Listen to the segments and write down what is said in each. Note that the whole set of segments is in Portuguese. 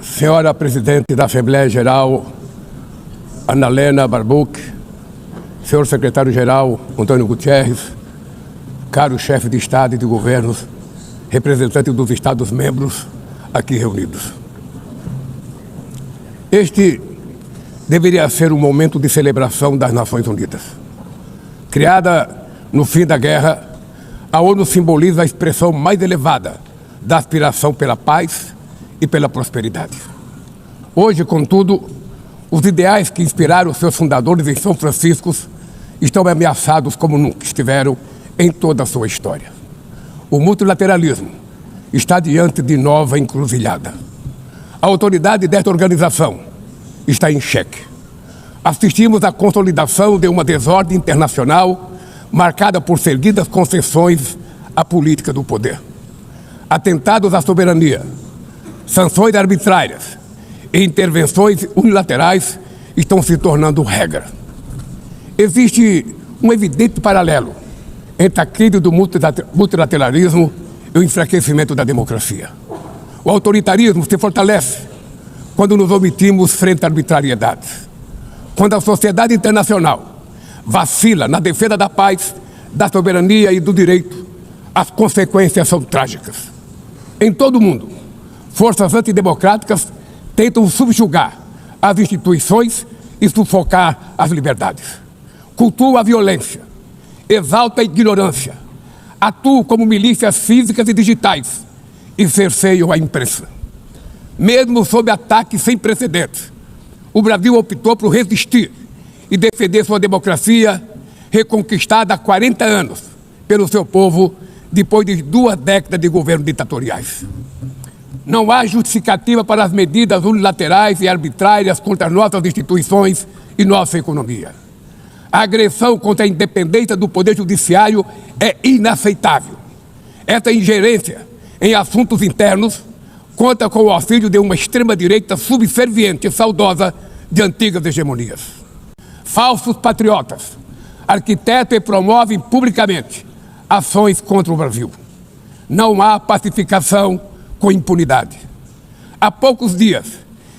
Senhora Presidente da Assembleia Geral, Ana Helena Barbuch, senhor Secretário-Geral, Antônio Gutierrez, caro chefe de Estado e de Governo, representantes dos Estados-membros aqui reunidos. Este deveria ser um momento de celebração das Nações Unidas. Criada no fim da guerra, a ONU simboliza a expressão mais elevada da aspiração pela paz e pela prosperidade. Hoje, contudo, os ideais que inspiraram seus fundadores em São Francisco estão ameaçados como nunca estiveram em toda a sua história. O multilateralismo está diante de nova encruzilhada. A autoridade desta organização está em xeque. Assistimos à consolidação de uma desordem internacional marcada por seguidas concessões à política do poder. Atentados à soberania, sanções arbitrárias e intervenções unilaterais estão se tornando regra. Existe um evidente paralelo entre a crise do multilateralismo e o enfraquecimento da democracia. O autoritarismo se fortalece quando nos omitimos frente à arbitrariedade. Quando a sociedade internacional vacila na defesa da paz, da soberania e do direito, as consequências são trágicas. Em todo o mundo, forças antidemocráticas tentam subjugar as instituições e sufocar as liberdades. Cultuam a violência, exaltam a ignorância, atuam como milícias físicas e digitais e cerceiam a imprensa. Mesmo sob ataques sem precedentes, o Brasil optou por resistir e defender sua democracia, reconquistada há 40 anos pelo seu povo, depois de 2 décadas de governos ditatoriais. Não há justificativa para as medidas unilaterais e arbitrárias contra nossas instituições e nossa economia. A agressão contra a independência do Poder Judiciário é inaceitável. Essa ingerência em assuntos internos conta com o auxílio de uma extrema-direita subserviente e saudosa de antigas hegemonias. Falsos patriotas arquitetam e promovem publicamente ações contra o Brasil. Não há pacificação com impunidade. Há poucos dias,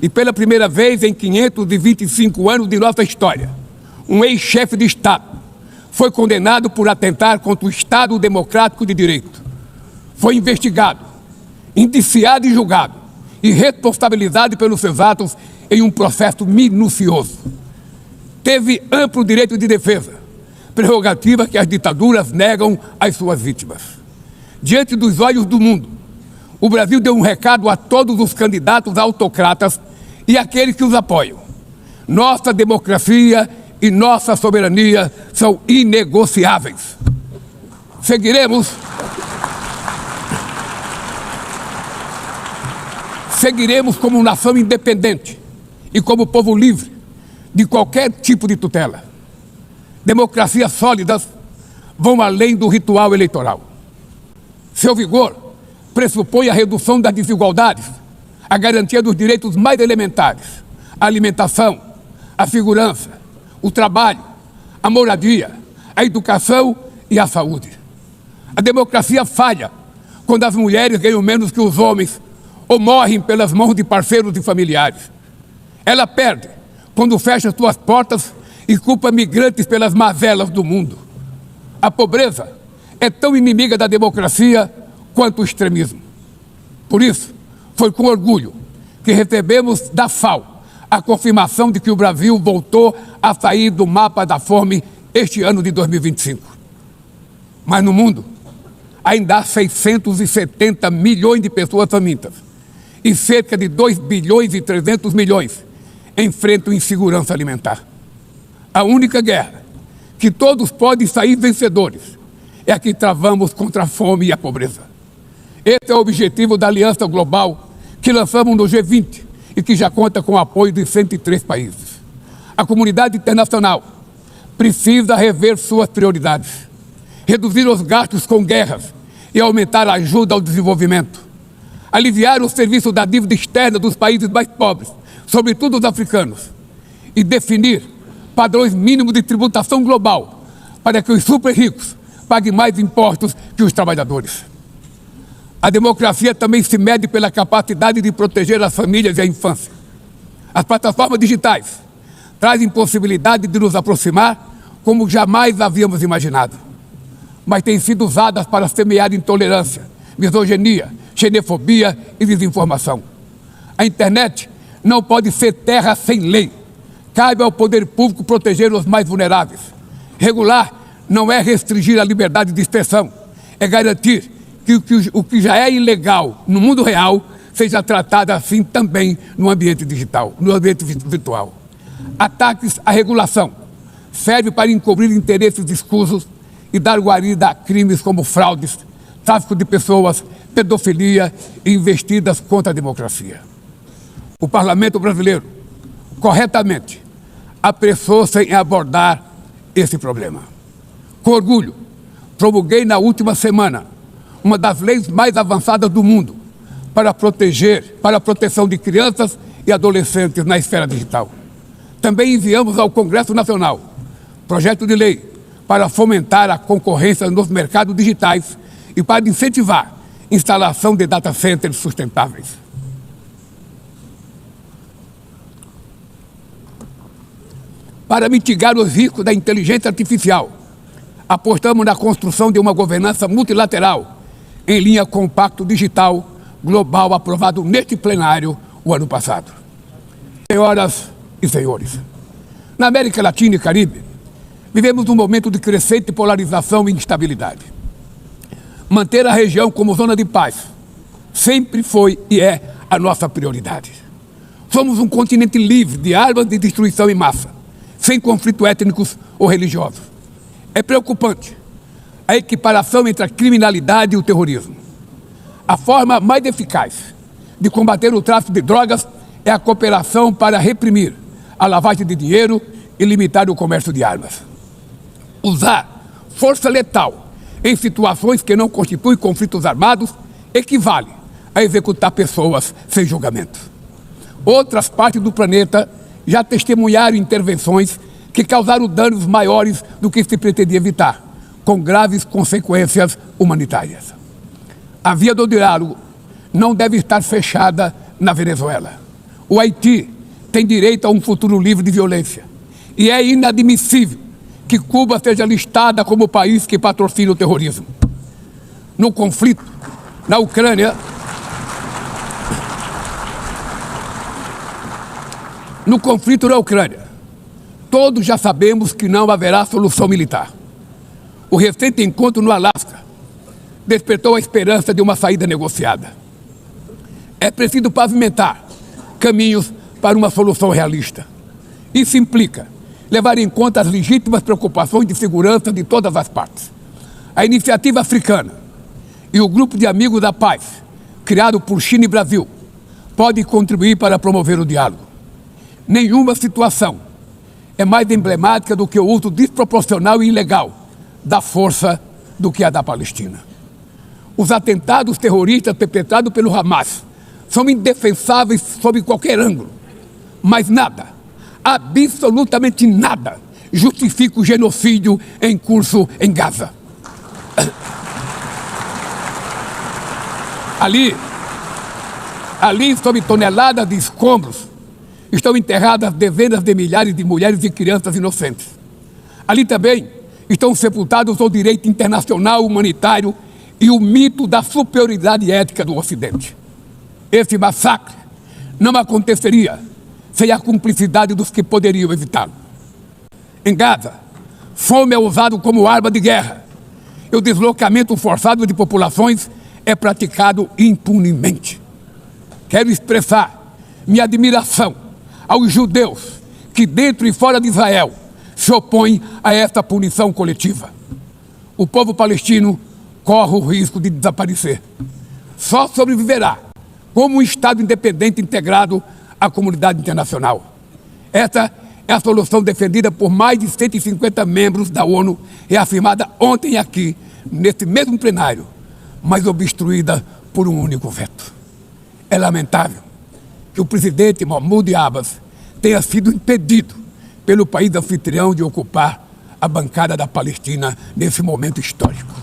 e pela primeira vez em 525 anos de nossa história, um ex-chefe de Estado foi condenado por atentar contra o Estado Democrático de Direito. Foi investigado, indiciado e julgado, e responsabilizado pelos seus atos em um processo minucioso. Teve amplo direito de defesa, prerrogativa que as ditaduras negam às suas vítimas. Diante dos olhos do mundo, o Brasil deu um recado a todos os candidatos autocratas e àqueles que os apoiam. Nossa democracia e nossa soberania são inegociáveis. Seguiremos como nação independente e como povo livre de qualquer tipo de tutela. Democracias sólidas vão além do ritual eleitoral. Seu vigor pressupõe a redução das desigualdades, a garantia dos direitos mais elementares, a alimentação, a segurança, o trabalho, a moradia, a educação e a saúde. A democracia falha quando as mulheres ganham menos que os homens ou morrem pelas mãos de parceiros e familiares. Ela perde quando fecha suas portas e culpa migrantes pelas mazelas do mundo. A pobreza é tão inimiga da democracia quanto o extremismo. Por isso, foi com orgulho que recebemos da FAO a confirmação de que o Brasil voltou a sair do mapa da fome este ano de 2025. Mas no mundo, ainda há 670 milhões de pessoas famintas e cerca de 2 bilhões e 300 milhões enfrentam insegurança alimentar. A única guerra que todos podem sair vencedores é a que travamos contra a fome e a pobreza. Esse é o objetivo da Aliança Global que lançamos no G20 e que já conta com o apoio de 103 países. A comunidade internacional precisa rever suas prioridades, reduzir os gastos com guerras e aumentar a ajuda ao desenvolvimento, aliviar o serviço da dívida externa dos países mais pobres, sobretudo os africanos, e definir padrões mínimos de tributação global para que os super ricos paguem mais impostos que os trabalhadores. A democracia também se mede pela capacidade de proteger as famílias e a infância. As plataformas digitais trazem possibilidade de nos aproximar como jamais havíamos imaginado, mas têm sido usadas para semear intolerância, misoginia, xenofobia e desinformação. A internet não pode ser terra sem lei. Cabe ao poder público proteger os mais vulneráveis. Regular não é restringir a liberdade de expressão, é garantir que o que já é ilegal no mundo real seja tratado assim também no ambiente digital, no ambiente virtual. Ataques à regulação servem para encobrir interesses escusos e dar guarida a crimes como fraudes, tráfico de pessoas, pedofilia e investidas contra a democracia. O Parlamento brasileiro, corretamente, apressou-se em abordar esse problema. Com orgulho, promulguei na última semana uma das leis mais avançadas do mundo para a proteção de crianças e adolescentes na esfera digital. Também enviamos ao Congresso Nacional projeto de lei para fomentar a concorrência nos mercados digitais e para incentivar a instalação de data centers sustentáveis. Para mitigar os riscos da inteligência artificial, apostamos na construção de uma governança multilateral em linha com o Pacto Digital Global aprovado neste plenário o ano passado. Senhoras e senhores, na América Latina e Caribe, vivemos um momento de crescente polarização e instabilidade. Manter a região como zona de paz sempre foi e é a nossa prioridade. Somos um continente livre de armas de destruição em massa, sem conflitos étnicos ou religiosos. É preocupante a equiparação entre a criminalidade e o terrorismo. A forma mais eficaz de combater o tráfico de drogas é a cooperação para reprimir a lavagem de dinheiro e limitar o comércio de armas. Usar força letal em situações que não constituem conflitos armados equivale a executar pessoas sem julgamento. Outras partes do planeta já testemunharam intervenções que causaram danos maiores do que se pretendia evitar, com graves consequências humanitárias. A via do diálogo não deve estar fechada na Venezuela. O Haiti tem direito a um futuro livre de violência. E é inadmissível que Cuba seja listada como o país que patrocina o terrorismo. No conflito na Ucrânia, todos já sabemos que não haverá solução militar. O recente encontro no Alasca despertou a esperança de uma saída negociada. É preciso pavimentar caminhos para uma solução realista. Isso implica levar em conta as legítimas preocupações de segurança de todas as partes. A Iniciativa Africana e o Grupo de Amigos da Paz, criado por China e Brasil, podem contribuir para promover o diálogo. Nenhuma situação é mais emblemática do que o uso desproporcional e ilegal da força do que a da Palestina. Os atentados terroristas perpetrados pelo Hamas são indefensáveis sob qualquer ângulo, mas nada, absolutamente nada, justifica o genocídio em curso em Gaza. Ali, sob toneladas de escombros, estão enterradas dezenas de milhares de mulheres e crianças inocentes. Ali também estão sepultados o direito internacional humanitário e o mito da superioridade ética do Ocidente. Esse massacre não aconteceria sem a cumplicidade dos que poderiam evitá-lo. Em Gaza, fome é usado como arma de guerra e o deslocamento forçado de populações é praticado impunemente. Quero expressar minha admiração aos judeus que, dentro e fora de Israel, se opõem a esta punição coletiva. O povo palestino corre o risco de desaparecer. Só sobreviverá como um Estado independente integrado à comunidade internacional. Essa é a solução defendida por mais de 150 membros da ONU e afirmada ontem aqui, nesse mesmo plenário, mas obstruída por um único veto. É lamentável que o presidente Mahmoud Abbas tenha sido impedido pelo país anfitrião de ocupar a bancada da Palestina nesse momento histórico.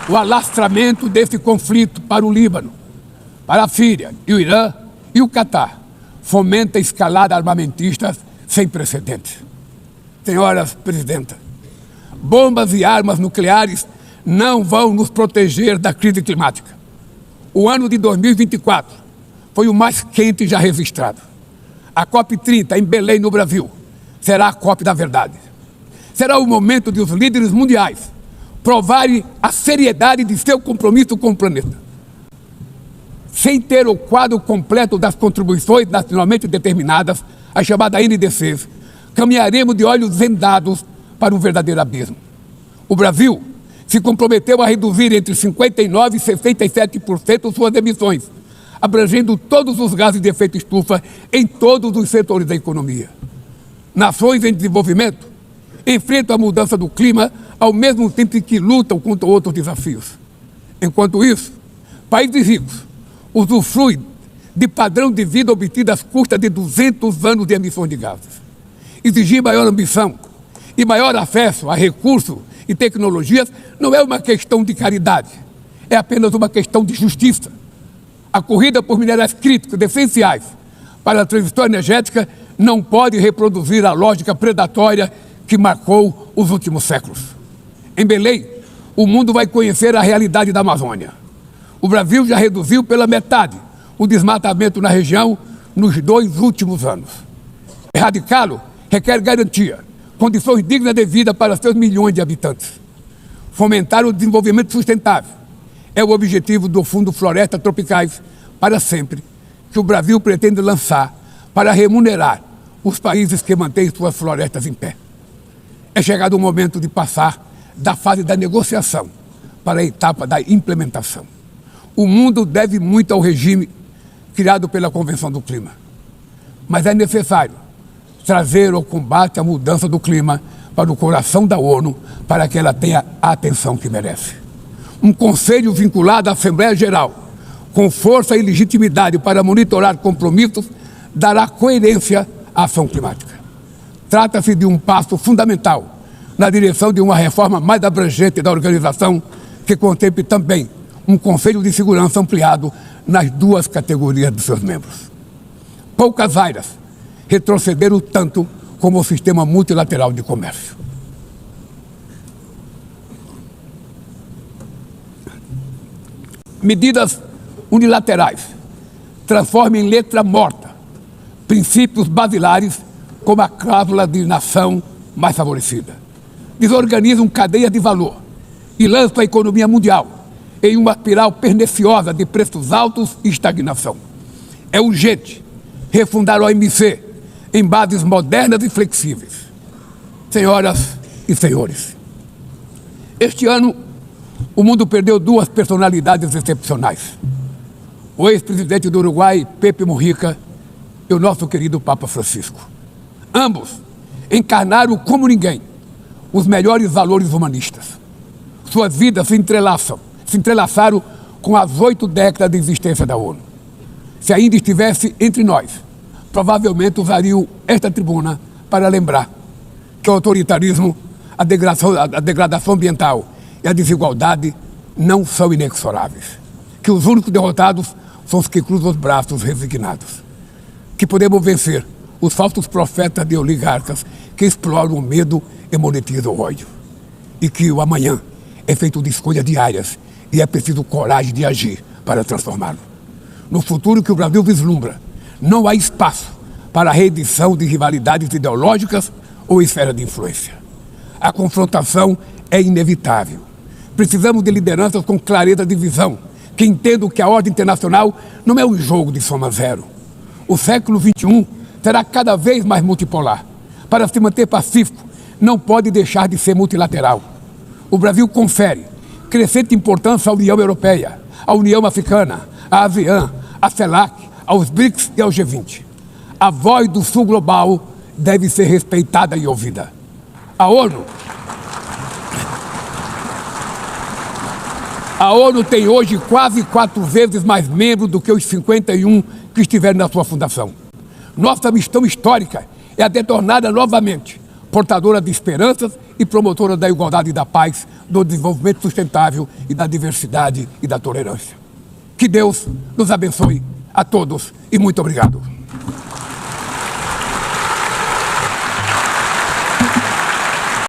o alastramento desse conflito para o Líbano, para a Síria e o Irã e o Catar fomenta a escalada armamentista sem precedentes. Senhoras presidentas, bombas e armas nucleares não vão nos proteger da crise climática. O ano de 2024 foi o mais quente já registrado. A COP30 em Belém, no Brasil, será a COP da verdade. Será o momento de os líderes mundiais provarem a seriedade de seu compromisso com o planeta. Sem ter o quadro completo das contribuições nacionalmente determinadas, as chamadas NDCs, caminharemos de olhos vendados para um verdadeiro abismo. O Brasil se comprometeu a reduzir entre 59% e 67% suas emissões, abrangendo todos os gases de efeito estufa em todos os setores da economia. Nações em desenvolvimento enfrentam a mudança do clima ao mesmo tempo que lutam contra outros desafios. Enquanto isso, países ricos usufruem de padrão de vida obtido às custas de 200 anos de emissões de gases. Exigir maior ambição e maior acesso a recursos e tecnologias não é uma questão de caridade, é apenas uma questão de justiça. A corrida por minerais críticos essenciais para a transição energética não pode reproduzir a lógica predatória que marcou os últimos séculos. Em Belém, o mundo vai conhecer a realidade da Amazônia. O Brasil já reduziu pela metade o desmatamento na região nos 2 últimos anos. Erradicá-lo requer garantia, condições dignas de vida para seus milhões de habitantes. Fomentar o desenvolvimento sustentável é o objetivo do Fundo Florestas Tropicais para Sempre, que o Brasil pretende lançar para remunerar os países que mantêm suas florestas em pé. É chegado o momento de passar da fase da negociação para a etapa da implementação. O mundo deve muito ao regime criado pela Convenção do Clima, mas é necessário trazer o combate à mudança do clima para o coração da ONU para que ela tenha a atenção que merece. Um conselho vinculado à Assembleia Geral, com força e legitimidade para monitorar compromissos, dará coerência à ação climática. Trata-se de um passo fundamental na direção de uma reforma mais abrangente da organização, que contemple também um Conselho de Segurança ampliado nas 2 categorias de seus membros. Poucas áreas retrocederam tanto como o sistema multilateral de comércio. Medidas unilaterais transformam em letra morta princípios basilares como a cláusula de nação mais favorecida. Desorganizam cadeias de valor e lançam a economia mundial em uma espiral perniciosa de preços altos e estagnação. É urgente refundar a OMC em bases modernas e flexíveis. Senhoras e senhores, este ano o mundo perdeu 2 personalidades excepcionais. O ex-presidente do Uruguai, Pepe Mujica, e o nosso querido Papa Francisco. Ambos encarnaram como ninguém os melhores valores humanistas. Suas vidas se entrelaçaram com as 8 décadas de existência da ONU. Se ainda estivesse entre nós, provavelmente usariam esta tribuna para lembrar que o autoritarismo, a degradação ambiental e a desigualdade não são inexoráveis. Que os únicos derrotados são os que cruzam os braços resignados. Que podemos vencer os falsos profetas de oligarcas que exploram o medo e monetizam o ódio. E que o amanhã é feito de escolhas diárias e é preciso coragem de agir para transformá-lo. No futuro que o Brasil vislumbra, não há espaço para a reedição de rivalidades ideológicas ou esfera de influência. A confrontação é inevitável. Precisamos de lideranças com clareza de visão, que entendam que a ordem internacional não é um jogo de soma zero. O século XXI será cada vez mais multipolar. Para se manter pacífico, não pode deixar de ser multilateral. O Brasil confere crescente importância à União Europeia, à União Africana, à ASEAN, à CELAC, aos BRICS e ao G20. A voz do Sul global deve ser respeitada e ouvida. A ONU tem hoje quase 4 vezes mais membros do que os 51 que estiveram na sua fundação. Nossa missão histórica é a de torná-la novamente portadora de esperanças e promotora da igualdade e da paz, do desenvolvimento sustentável e da diversidade e da tolerância. Que Deus nos abençoe a todos e muito obrigado.